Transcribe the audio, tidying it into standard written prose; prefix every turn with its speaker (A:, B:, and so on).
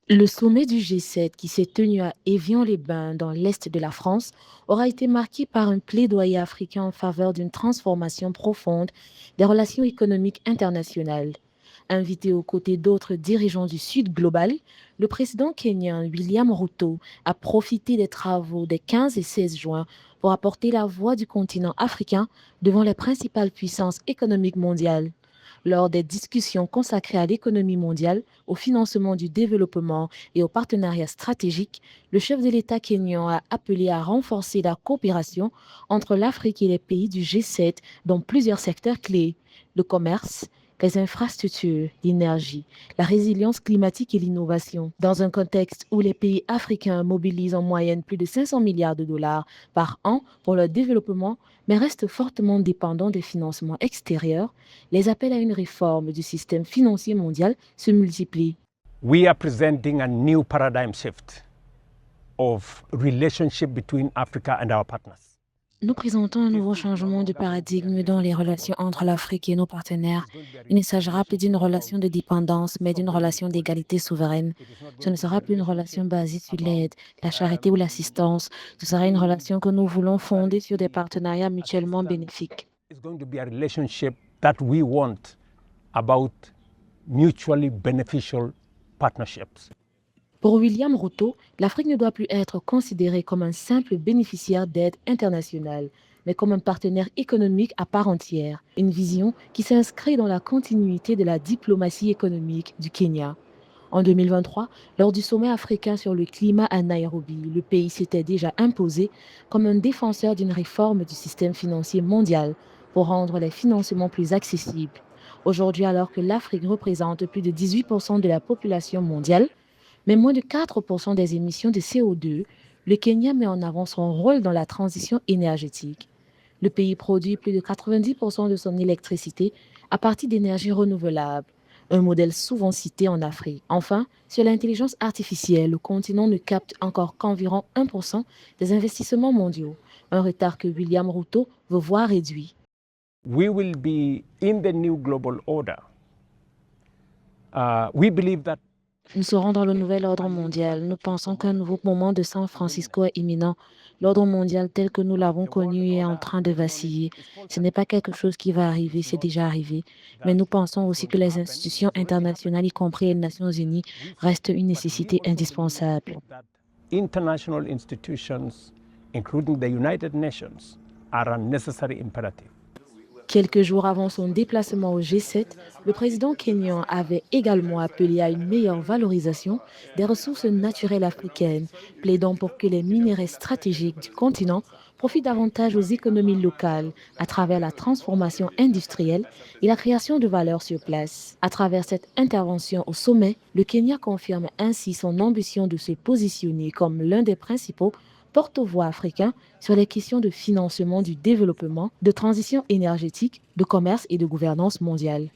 A: Le sommet du G7 qui s'est tenu à Évian-les-Bains dans l'est de la France aura été marqué par un plaidoyer africain en faveur d'une transformation profonde des relations économiques internationales. Invité aux côtés d'autres dirigeants du Sud global, le président kenyan William Ruto a profité des travaux des 15 et 16 juin pour apporter la voix du continent africain devant les principales puissances économiques mondiales. Lors des discussions consacrées à l'économie mondiale, au financement du développement et au partenariat stratégique, le chef de l'État kényan a appelé à renforcer la coopération entre l'Afrique et les pays du G7 dans plusieurs secteurs clés: le commerce, les infrastructures, l'énergie, la résilience climatique et l'innovation. Dans un contexte où les pays africains mobilisent en moyenne plus de 500 milliards de dollars par an pour leur développement, mais restent fortement dépendants des financements extérieurs, les appels à une réforme du système financier mondial se multiplient.
B: We are presenting a new paradigm shift of relationship between Africa and our partners.
A: Nous présentons un nouveau changement de paradigme dans les relations entre l'Afrique et nos partenaires. Il ne s'agira plus d'une relation de dépendance, mais d'une relation d'égalité souveraine. Ce ne sera plus une relation basée sur l'aide, la charité ou l'assistance. Ce sera une relation que nous voulons fonder sur des partenariats mutuellement bénéfiques.
B: It's going to be a relationship that we want about mutually beneficial partnerships.
A: Pour William Ruto, l'Afrique ne doit plus être considérée comme un simple bénéficiaire d'aide internationale, mais comme un partenaire économique à part entière, une vision qui s'inscrit dans la continuité de la diplomatie économique du Kenya. En 2023, lors du sommet africain sur le climat à Nairobi, le pays s'était déjà imposé comme un défenseur d'une réforme du système financier mondial pour rendre les financements plus accessibles. Aujourd'hui, alors que l'Afrique représente plus de 18% de la population mondiale, mais moins de 4% des émissions de CO2, le Kenya met en avant son rôle dans la transition énergétique. Le pays produit plus de 90% de son électricité à partir d'énergies renouvelables, un modèle souvent cité en Afrique. Enfin, sur l'intelligence artificielle, le continent ne capte encore qu'environ 1% des investissements mondiaux, un retard que William Ruto veut voir réduit.
B: We will be in the new global order. We believe that
A: Nous serons dans le nouvel ordre mondial. Nous pensons qu'un nouveau moment de San Francisco est imminent. L'ordre mondial tel que nous l'avons connu est en train de vaciller. Ce n'est pas quelque chose qui va arriver, c'est déjà arrivé. Mais nous pensons aussi que les institutions internationales, y compris les Nations Unies, restent une nécessité indispensable.
B: international institutions, including the United Nations, are a necessary imperative.
A: Quelques jours avant son déplacement au G7, le président kényan avait également appelé à une meilleure valorisation des ressources naturelles africaines, plaidant pour que les minéraux stratégiques du continent profitent davantage aux économies locales à travers la transformation industrielle et la création de valeur sur place. À travers cette intervention au sommet, le Kenya confirme ainsi son ambition de se positionner comme l'un des principaux porte-voix africain sur les questions de financement du développement, de transition énergétique, de commerce et de gouvernance mondiale.